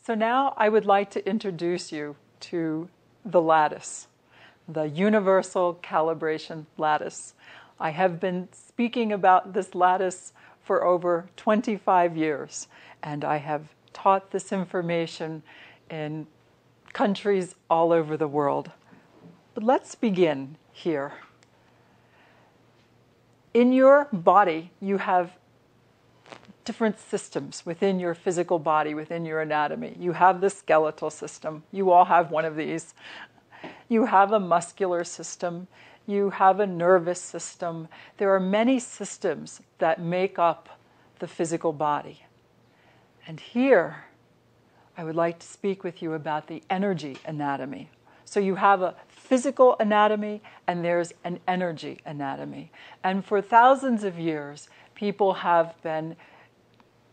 So now I would like to introduce you to the lattice, the universal calibration lattice. I have been speaking about this lattice for over 25 years, and I have taught this information in countries all over the world. But let's begin here. In your body, you have different systems within your physical body, within your anatomy. You have the skeletal system. You all have one of these. You have a muscular system. You have a nervous system. There are many systems that make up the physical body. And here, I would like to speak with you about the energy anatomy. So you have a physical anatomy and there's an energy anatomy. And for thousands of years, people have been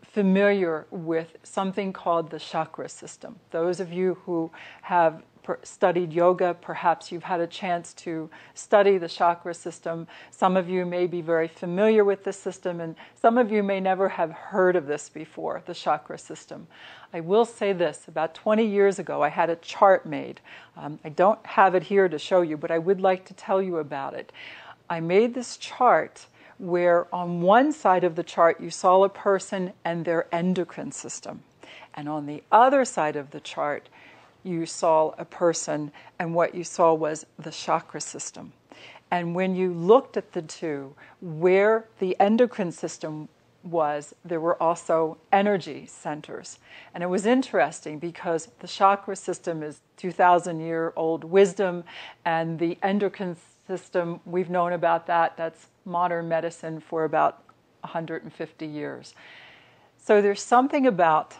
familiar with something called the chakra system. Those of you who have studied yoga, perhaps you've had a chance to study the chakra system. Some of you may be very familiar with this system, and some of you may never have heard of this before, the chakra system. I will say this, about 20 years ago I had a chart made. I don't have it here to show you, but I would like to tell you about it. I made this chart where on one side of the chart you saw a person and their endocrine system. And on the other side of the chart, you saw a person and what you saw was the chakra system. And when you looked at the two, where the endocrine system was, there were also energy centers. And it was interesting because the chakra system is 2,000-year-old wisdom, and the endocrine system, we've known about that. That's modern medicine for about 150 years. So there's something about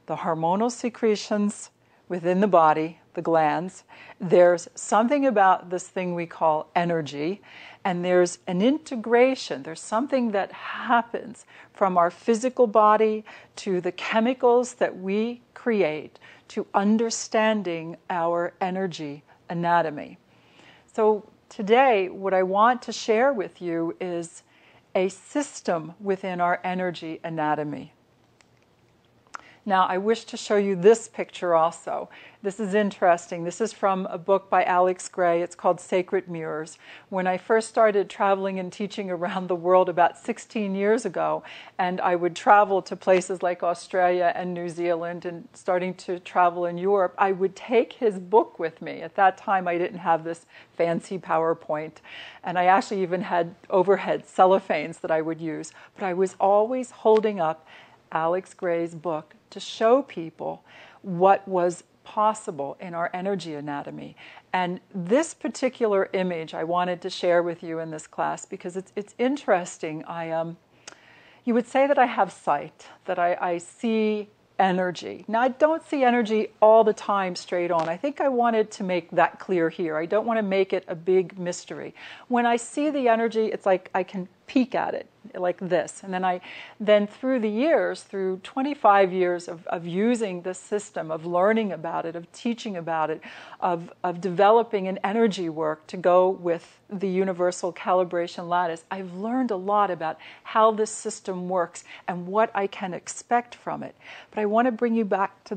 the hormonal secretions within the body, the glands. There's something about this thing we call energy, and there's an integration. There's something that happens from our physical body to the chemicals that we create to understanding our energy anatomy. So today, what I want to share with you is a system within our energy anatomy. Now, I wish to show you this picture also. This is interesting. This is from a book by Alex Gray. It's called Sacred Mirrors. When I first started traveling and teaching around the world about 16 years ago, and I would travel to places like Australia and New Zealand and starting to travel in Europe, I would take his book with me. At that time, I didn't have this fancy PowerPoint, and I actually even had overhead cellophanes that I would use. But I was always holding up Alex Gray's book to show people what was possible in our energy anatomy. And this particular image I wanted to share with you in this class because it's interesting. You would say that I have sight, that I see energy. Now, I don't see energy all the time straight on. I think I wanted to make that clear here. I don't want to make it a big mystery. When I see the energy, it's like I can peek at it like this. And then through the years, through 25 years of using this system, of learning about it, of teaching about it, of developing an energy work to go with the universal calibration lattice, I've learned a lot about how this system works and what I can expect from it. But I want to bring you back to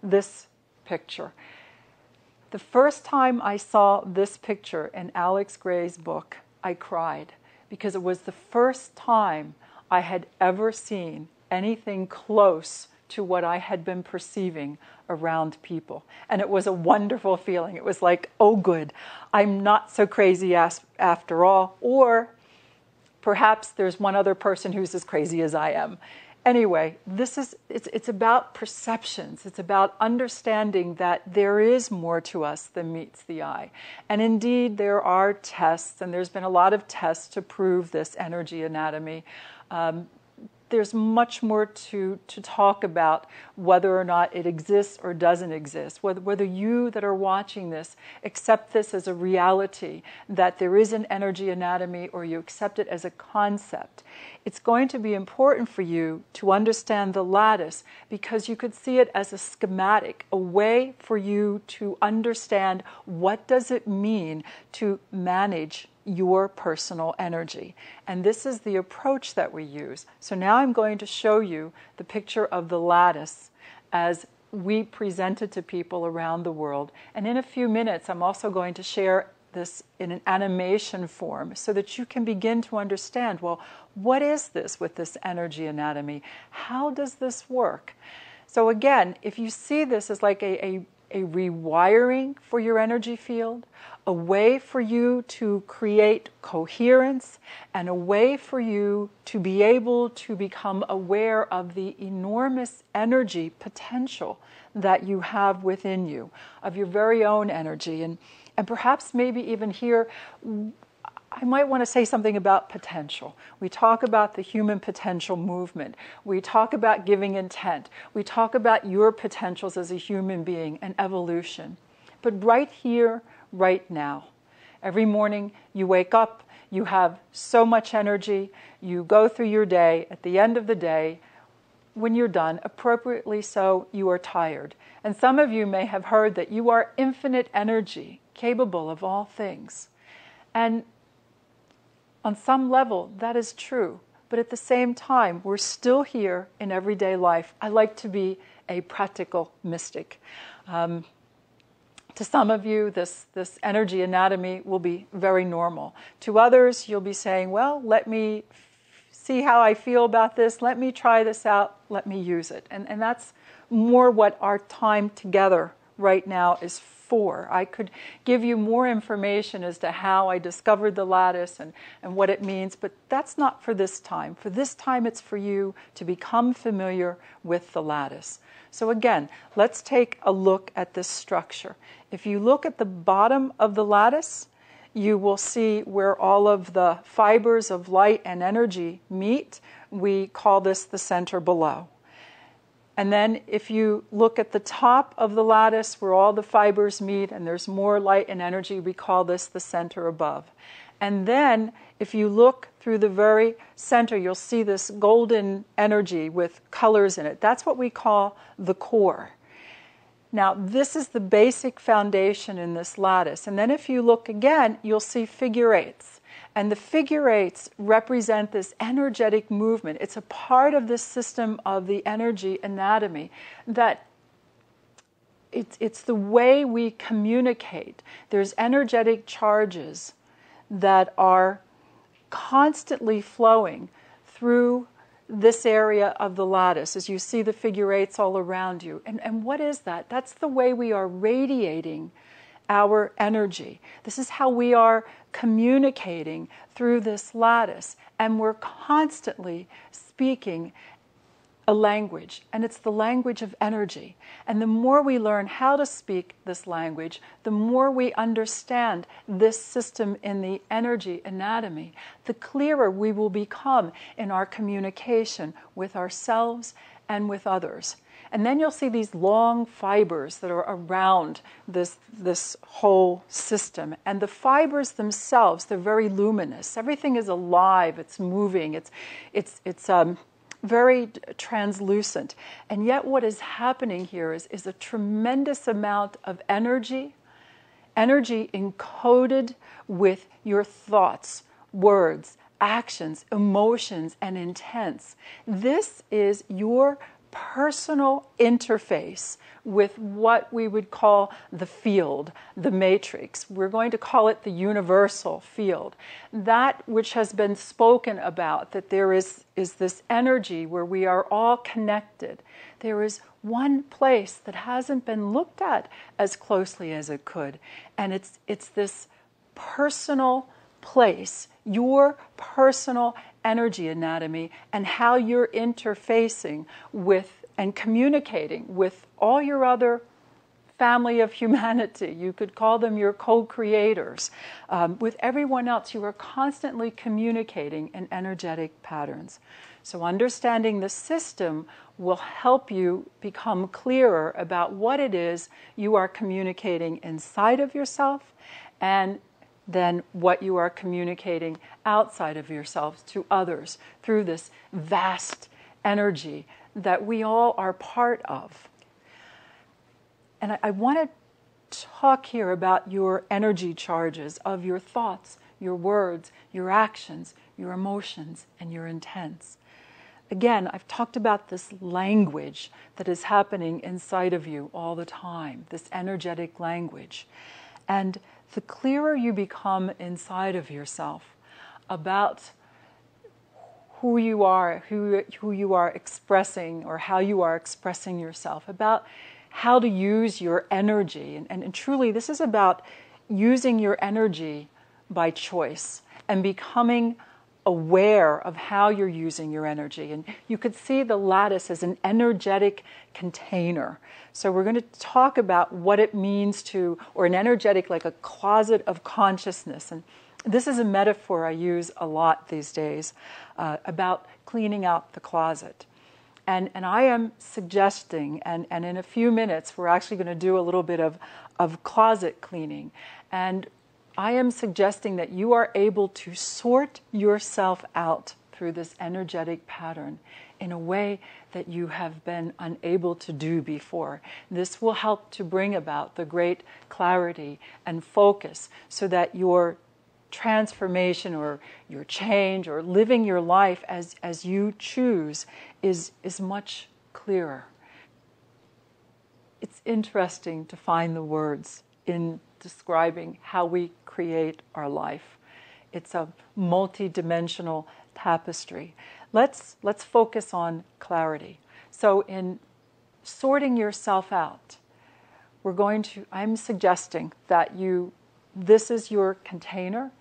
this picture. The first time I saw this picture in Alex Gray's book, I cried, because it was the first time I had ever seen anything close to what I had been perceiving around people. And it was a wonderful feeling. It was like, oh good, I'm not so crazy after all. Or perhaps there's one other person who's as crazy as I am. Anyway, it's about perceptions. It's about understanding that there is more to us than meets the eye. And indeed, there are tests, and there's been a lot of tests to prove this energy anatomy. There's much more to talk about whether or not it exists or doesn't exist, whether you that are watching this accept this as a reality, that there is an energy anatomy, or you accept it as a concept. It's going to be important for you to understand the lattice because you could see it as a schematic, a way for you to understand what does it mean to manage your personal energy. And this is the approach that we use. So now I'm going to show you the picture of the lattice as we present it to people around the world. And in a few minutes, I'm also going to share this in an animation form so that you can begin to understand, well, what is this with this energy anatomy? How does this work? So again, if you see this as like a rewiring for your energy field, a way for you to create coherence, and a way for you to be able to become aware of the enormous energy potential that you have within you, of your very own energy. And perhaps maybe even here, I might want to say something about potential. We talk about the human potential movement. We talk about giving intent. We talk about your potentials as a human being and evolution. But right here, right now, every morning you wake up, you have so much energy, you go through your day. At the end of the day, when you're done, appropriately so, you are tired. And some of you may have heard that you are infinite energy, capable of all things. And on some level, that is true. But at the same time, we're still here in everyday life. I like to be a practical mystic. To some of you, this energy anatomy will be very normal. To others, you'll be saying, well, let me see how I feel about this. Let me try this out. Let me use it. And that's more what our time together right now is for. I could give you more information as to how I discovered the lattice and what it means, but that's not for this time. For this time, it's for you to become familiar with the lattice. So again, let's take a look at this structure. If you look at the bottom of the lattice, you will see where all of the fibers of light and energy meet. We call this the center below. And then if you look at the top of the lattice where all the fibers meet and there's more light and energy, we call this the center above. And then if you look through the very center, you'll see this golden energy with colors in it. That's what we call the core. Now, this is the basic foundation in this lattice. And then if you look again, you'll see figure eights. And the figure eights represent this energetic movement. It's a part of this system of the energy anatomy that it's the way we communicate. There's energetic charges that are constantly flowing through this area of the lattice as you see the figure eights all around you. And what is that? That's the way we are radiating our energy. This is how we are communicating through this lattice. And we're constantly speaking a language, and it's the language of energy. And the more we learn how to speak this language, the more we understand this system in the energy anatomy, the clearer we will become in our communication with ourselves and with others. And then you'll see these long fibers that are around this whole system. And the fibers themselves, they're very luminous. Everything is alive, it's moving, it's very translucent. And yet what is happening here is a tremendous amount of energy encoded with your thoughts, words, actions, emotions, and intents. This is your personal interface with what we would call the field, the matrix. We're going to call it the universal field. That which has been spoken about, that there is this energy where we are all connected. There is one place that hasn't been looked at as closely as it could, and it's this personal place, your personal energy anatomy, and how you're interfacing with and communicating with all your other family of humanity. You could call them your co-creators. With everyone else, you are constantly communicating in energetic patterns. So understanding the system will help you become clearer about what it is you are communicating inside of yourself, and then what you are communicating outside of yourselves to others through this vast energy that we all are part of. And I want to talk here about your energy charges of your thoughts, your words, your actions, your emotions, and your intents. Again, I've talked about this language that is happening inside of you all the time, this energetic language. And the clearer you become inside of yourself about who you are expressing, or how you are expressing yourself, about how to use your energy. And truly, this is about using your energy by choice and becoming aware of how you're using your energy. And you could see the lattice as an energetic container. So we're going to talk about what it means to, or an energetic, like a closet of consciousness. And this is a metaphor I use a lot these days about cleaning out the closet. And I am suggesting, and in a few minutes, we're actually going to do a little bit of closet cleaning. And I am suggesting that you are able to sort yourself out through this energetic pattern in a way that you have been unable to do before. This will help to bring about the great clarity and focus so that your transformation or your change or living your life as you choose is much clearer. It's interesting to find the words in describing how we create our life. It's a multi-dimensional tapestry. Let's focus on clarity. So in sorting yourself out, I'm suggesting that this is your container,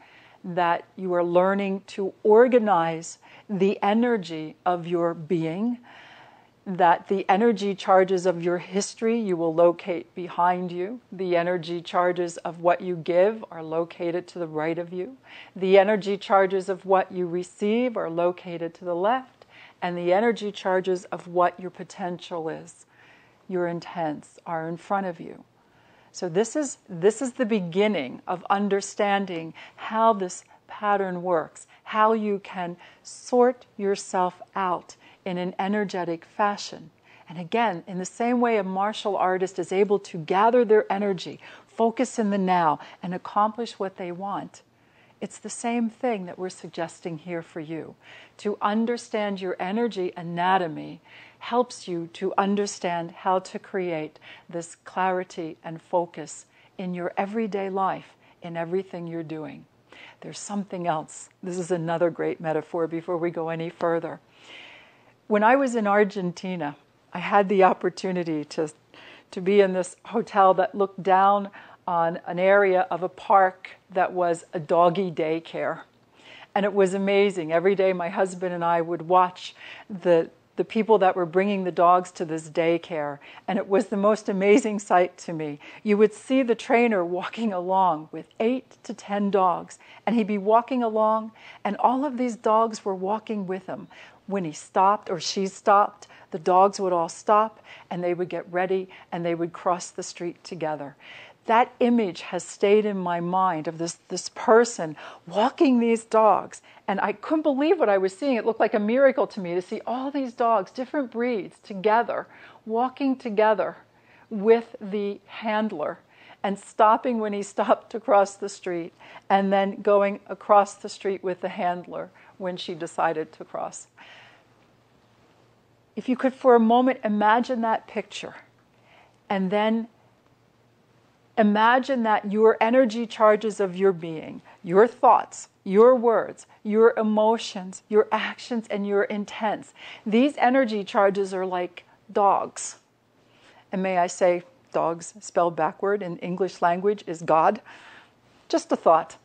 that you are learning to organize the energy of your being, that the energy charges of your history you will locate behind you. The energy charges of what you give are located to the right of you. The energy charges of what you receive are located to the left. And the energy charges of what your potential is, your intents, are in front of you. So this is the beginning of understanding how this pattern works, how you can sort yourself out in an energetic fashion. And again, in the same way a martial artist is able to gather their energy, focus in the now, and accomplish what they want, it's the same thing that we're suggesting here for you. To understand your energy anatomy helps you to understand how to create this clarity and focus in your everyday life, in everything you're doing. There's something else. This is another great metaphor before we go any further. When I was in Argentina, I had the opportunity to be in this hotel that looked down on an area of a park that was a doggy daycare. And it was amazing. Every day my husband and I would watch the people that were bringing the dogs to this daycare. And it was the most amazing sight to me. You would see the trainer walking along with 8 to 10 dogs. And he'd be walking along, and all of these dogs were walking with him. When he stopped or she stopped, the dogs would all stop, and they would get ready, and they would cross the street together. That image has stayed in my mind of this person walking these dogs. And I couldn't believe what I was seeing. It looked like a miracle to me to see all these dogs, different breeds, together, walking together with the handler and stopping when he stopped to cross the street, and then going across the street with the handler when she decided to cross. If you could for a moment imagine that picture, and then imagine that your energy charges of your being, your thoughts, your words, your emotions, your actions, and your intents, these energy charges are like dogs. And may I say, dogs spelled backward in English language is God. Just a thought.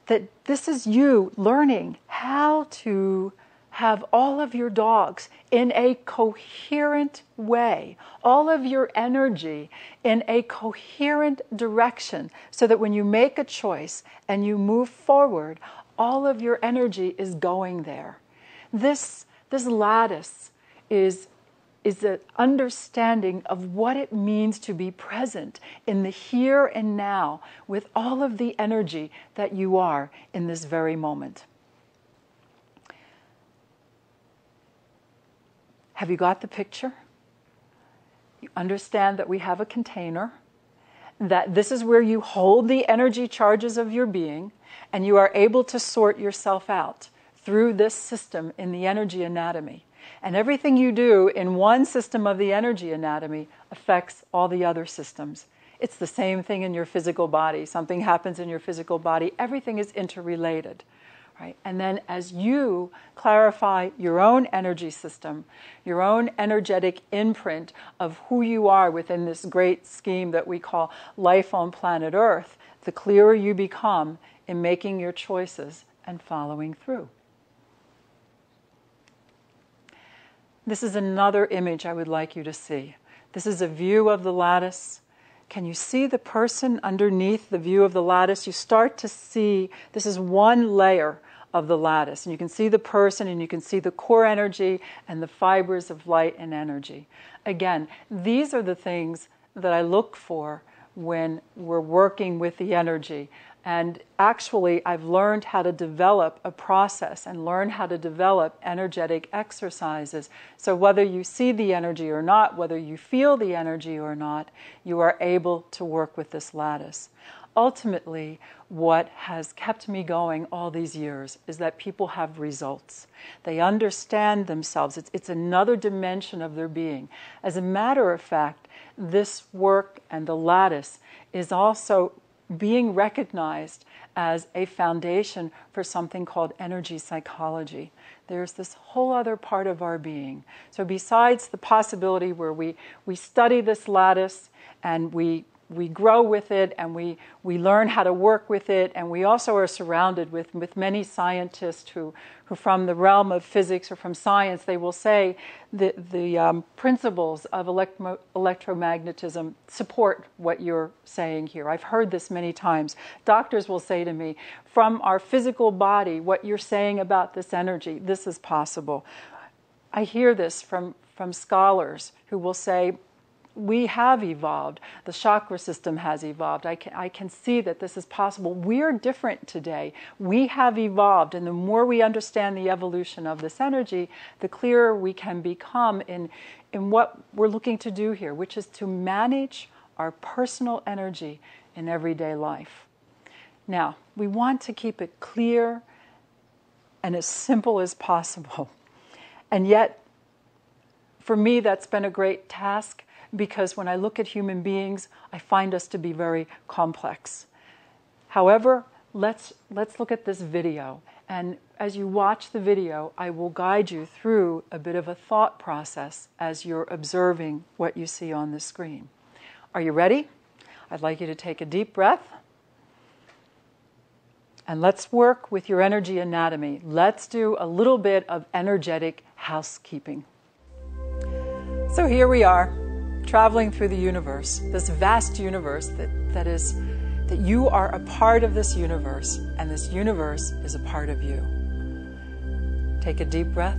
That this is you learning how to have all of your dogs in a coherent way, all of your energy in a coherent direction, so that when you make a choice and you move forward, all of your energy is going there. This lattice is an understanding of what it means to be present in the here and now with all of the energy that you are in this very moment. Have you got the picture? You understand that we have a container, that this is where you hold the energy charges of your being, and you are able to sort yourself out through this system in the energy anatomy. And everything you do in one system of the energy anatomy affects all the other systems. It's the same thing in your physical body. Something happens in your physical body. Everything is interrelated. Right? And then as you clarify your own energy system, your own energetic imprint of who you are within this great scheme that we call life on planet Earth, the clearer you become in making your choices and following through. This is another image I would like you to see. This is a view of the lattice. Can you see the person underneath the view of the lattice? You start to see, this is one layer of the lattice. And you can see the person, and you can see the core energy and the fibers of light and energy. Again, these are the things that I look for when we're working with the energy. And actually, I've learned how to develop a process and learn how to develop energetic exercises. So whether you see the energy or not, whether you feel the energy or not, you are able to work with this lattice. Ultimately, what has kept me going all these years is that people have results. They understand themselves. It's another dimension of their being. As a matter of fact, this work and the lattice is also being recognized as a foundation for something called energy psychology. There's this whole other part of our being. So besides the possibility where we study this lattice and we grow with it and we learn how to work with it, and we also are surrounded with many scientists who from the realm of physics or from science, they will say the principles of electromagnetism support what you're saying here. I've heard this many times. Doctors will say to me, from our physical body, what you're saying about this energy, this is possible. I hear this from scholars who will say, we have evolved. The chakra system has evolved. I can see that this is possible. We're different today. We have evolved, and the more we understand the evolution of this energy, the clearer we can become in what we're looking to do here, which is to manage our personal energy in everyday life. Now, we want to keep it clear and as simple as possible. And yet, for me, that's been a great task, because when I look at human beings, I find us to be very complex. However, let's look at this video. And as you watch the video, I will guide you through a bit of a thought process as you're observing what you see on the screen. Are you ready? I'd like you to take a deep breath. And let's work with your energy anatomy. Let's do a little bit of energetic housekeeping. So here we are, traveling through the universe, this vast universe that you are a part of this universe, and this universe is a part of you. Take a deep breath,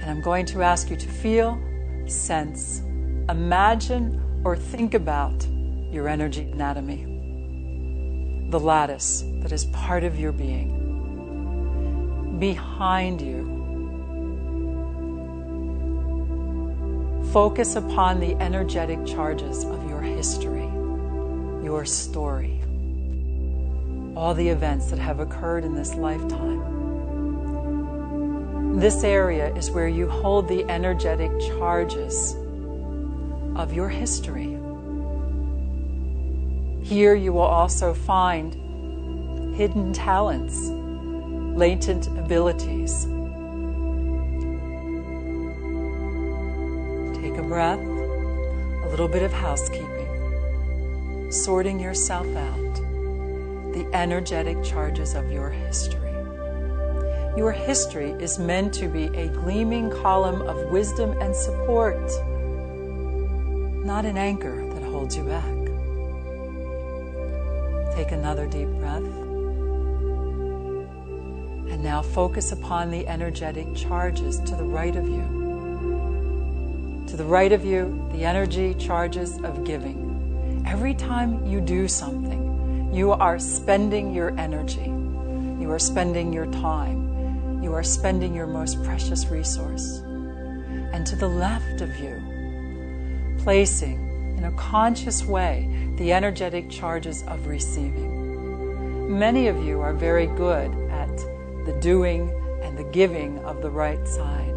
and I'm going to ask you to feel, sense, imagine, or think about your energy anatomy, the lattice that is part of your being. Behind you, focus upon the energetic charges of your history, your story, all the events that have occurred in this lifetime. This area is where you hold the energetic charges of your history. Here you will also find hidden talents, latent abilities. Take a breath, a little bit of housekeeping, sorting yourself out, the energetic charges of your history. Your history is meant to be a gleaming column of wisdom and support, not an anchor that holds you back. Take another deep breath. And now focus upon the energetic charges to the right of you. To the right of you, the energy charges of giving. Every time you do something, you are spending your energy. You are spending your time. You are spending your most precious resource. And to the left of you, placing in a conscious way the energetic charges of receiving. many of you are very good at the doing and the giving of the right side.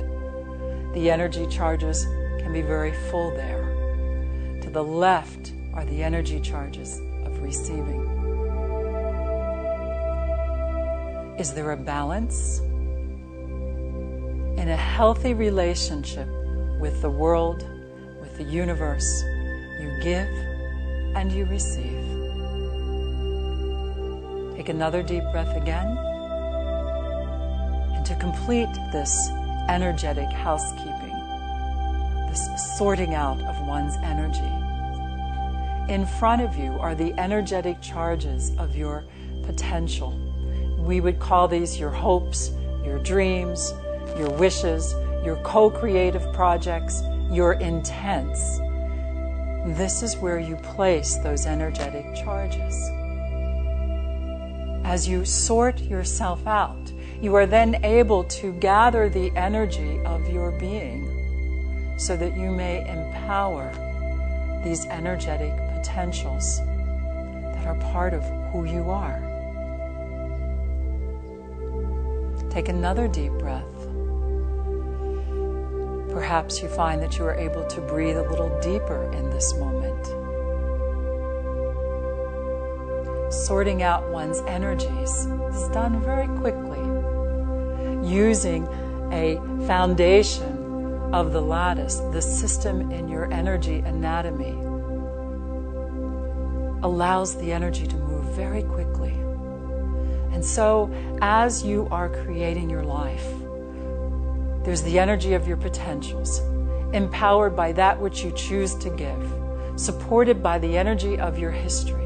The energy charges can be very full there. To the left are the energy charges of receiving. Is there a balance? In a healthy relationship with the world, with the universe, you give and you receive. Take another deep breath again. And to complete this energetic housekeeping, this sorting out of one's energy, in front of you are the energetic charges of your potential. We would call these your hopes, your dreams, your wishes, your co-creative projects, your intents. This is where you place those energetic charges. As you sort yourself out, you are then able to gather the energy of your being so that you may empower these energetic potentials that are part of who you are. Take another deep breath. Perhaps you find that you are able to breathe a little deeper in this moment. Sorting out one's energies is done very quickly, using a foundation of the lattice, the system in your energy anatomy, allows the energy to move very quickly. And so, as you are creating your life, there's the energy of your potentials, empowered by that which you choose to give, supported by the energy of your history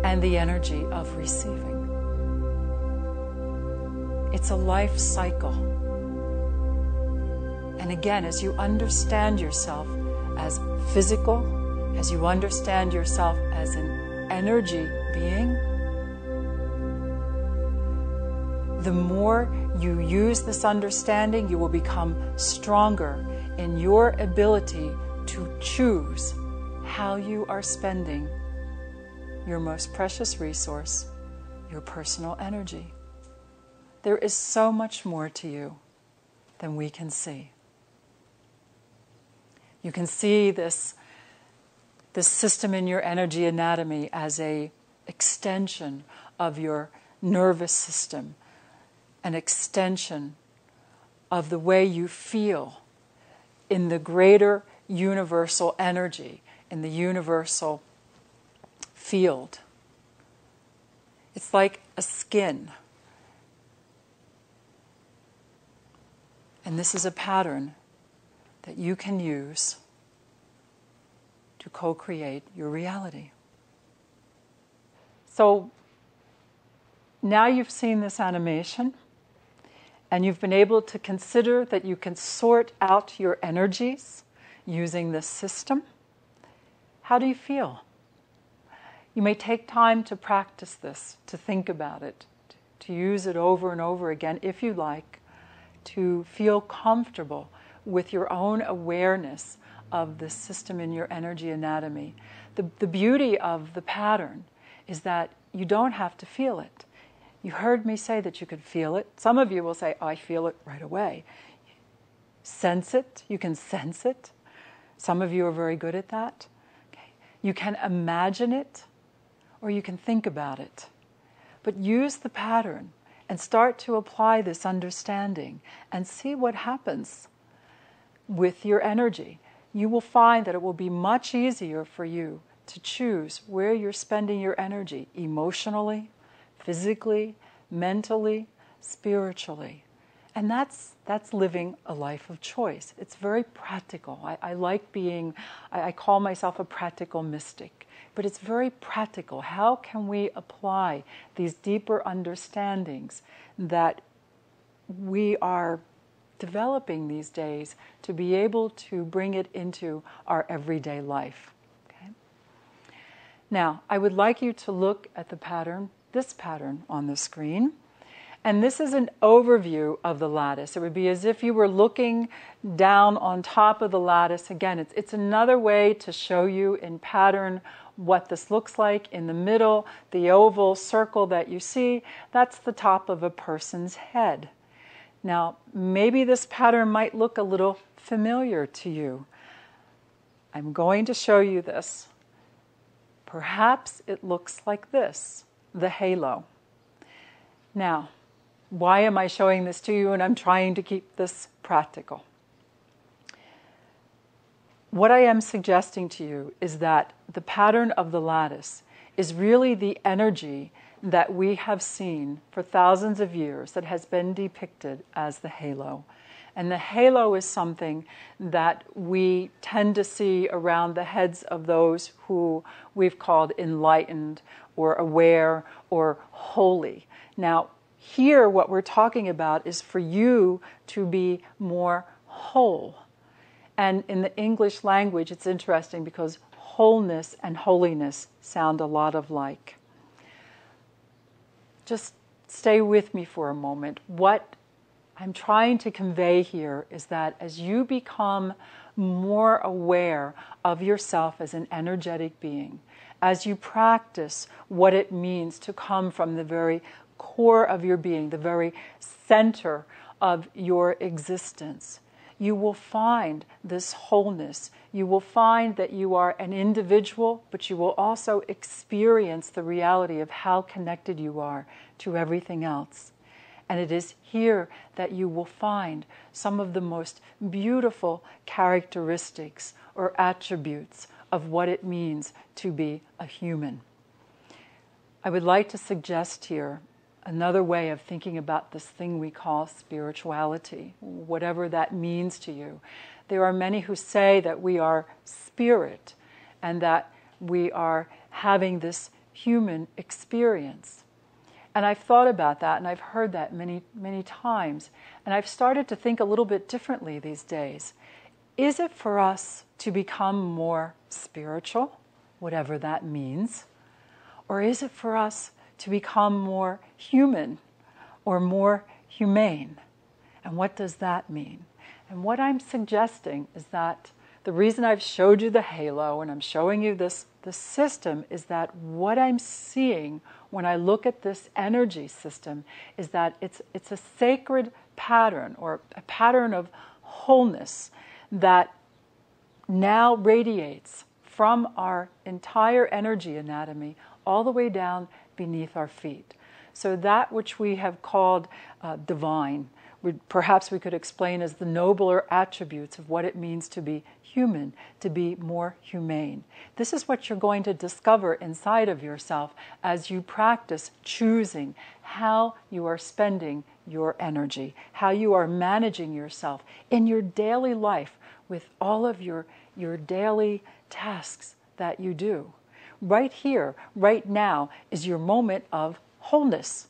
and the energy of receiving. It's a life cycle. And again, as you understand yourself as physical, as you understand yourself as an energy being, the more you use this understanding, you will become stronger in your ability to choose how you are spending your most precious resource, your personal energy. There is so much more to you than we can see. You can see this system in your energy anatomy as an extension of your nervous system, an extension of the way you feel in the greater universal energy, in the universal field. It's like a skin. And this is a pattern that you can use to co-create your reality. So now you've seen this animation, and you've been able to consider that you can sort out your energies using this system. How do you feel? You may take time to practice this, to think about it, to use it over and over again if you like, to feel comfortable with your own awareness of the system in your energy anatomy. The beauty of the pattern is that you don't have to feel it. You heard me say that you could feel it. Some of you will say, I feel it right away. Sense it. You can sense it. Some of you are very good at that. Okay. You can imagine it, or you can think about it. But use the pattern and start to apply this understanding and see what happens with your energy. You will find that it will be much easier for you to choose where you're spending your energy emotionally, physically, mentally, spiritually. And that's living a life of choice. It's very practical. I call myself a practical mystic. But it's very practical. How can we apply these deeper understandings that we are developing these days to be able to bring it into our everyday life? Okay? Now, I would like you to look at the pattern, this pattern on the screen, And this is an overview of the lattice. It would be as if you were looking down on top of the lattice. Again, it's another way to show you in pattern what this looks like. In the middle, the oval circle that you see, that's the top of a person's head. Now, maybe this pattern might look a little familiar to you. I'm going to show you this. Perhaps it looks like this, the halo. Now, why am I showing this to you? And I'm trying to keep this practical. What I am suggesting to you is that the pattern of the lattice is really the energy that we have seen for thousands of years that has been depicted as the halo. And the halo is something that we tend to see around the heads of those who we've called enlightened or aware or holy. Now, here what we're talking about is for you to be more whole. And in the English language, it's interesting because wholeness and holiness sound a lot alike. Just stay with me for a moment. What I'm trying to convey here is that as you become more aware of yourself as an energetic being, as you practice what it means to come from the very core of your being, the very center of your existence, you will find this wholeness. You will find that you are an individual, but you will also experience the reality of how connected you are to everything else. And it is here that you will find some of the most beautiful characteristics or attributes of what it means to be a human. I would like to suggest here another way of thinking about this thing we call spirituality, whatever that means to you. There are many who say that we are spirit and that we are having this human experience. And I've thought about that and I've heard that many, many times. And I've started to think a little bit differently these days. Is it for us to become more spiritual, whatever that means? Or is it for us to become more human or more humane? And what does that mean? And what I'm suggesting is that the reason I've showed you the halo and I'm showing you this system is that what I'm seeing when I look at this energy system is that it's a sacred pattern or a pattern of wholeness that now radiates from our entire energy anatomy all the way down beneath our feet. So that which we have called divine, perhaps we could explain as the nobler attributes of what it means to be human, to be more humane. This is what you're going to discover inside of yourself as you practice choosing how you are spending your energy, how you are managing yourself in your daily life with all of your daily tasks that you do. Right here, right now, is your moment of wholeness.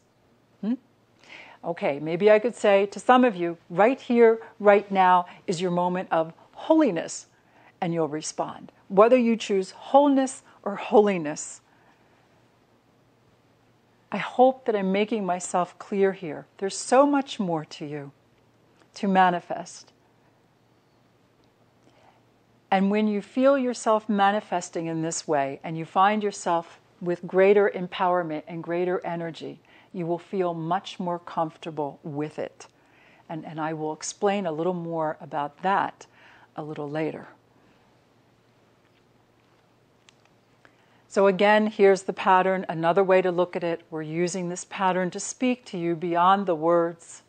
Okay, maybe I could say to some of you, right here, right now, is your moment of holiness. And you'll respond. Whether you choose wholeness or holiness. I hope that I'm making myself clear here. There's so much more to you to manifest. And when you feel yourself manifesting in this way, and you find yourself with greater empowerment and greater energy, you will feel much more comfortable with it. And I will explain a little more about that a little later. So again, here's the pattern. Another way to look at it, we're using this pattern to speak to you beyond the words.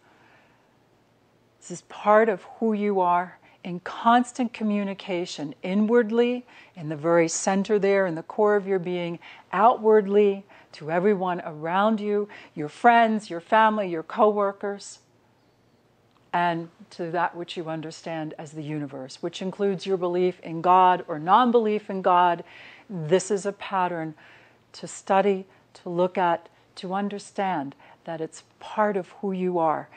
This is part of who you are, in constant communication, inwardly, in the very center there, in the core of your being, outwardly, to everyone around you, your friends, your family, your co-workers, and to that which you understand as the universe, which includes your belief in God or non-belief in God. This is a pattern to study, to look at, to understand that it's part of who you are.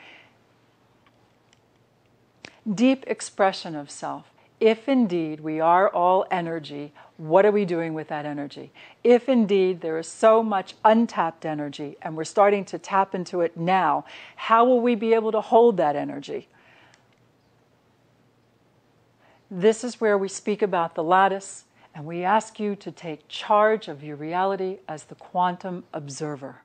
Deep expression of self. If indeed we are all energy, What are we doing with that energy? If indeed there is so much untapped energy and we're starting to tap into it now, how will we be able to hold that energy? This is where we speak about the lattice, and we ask you to take charge of your reality as the quantum observer.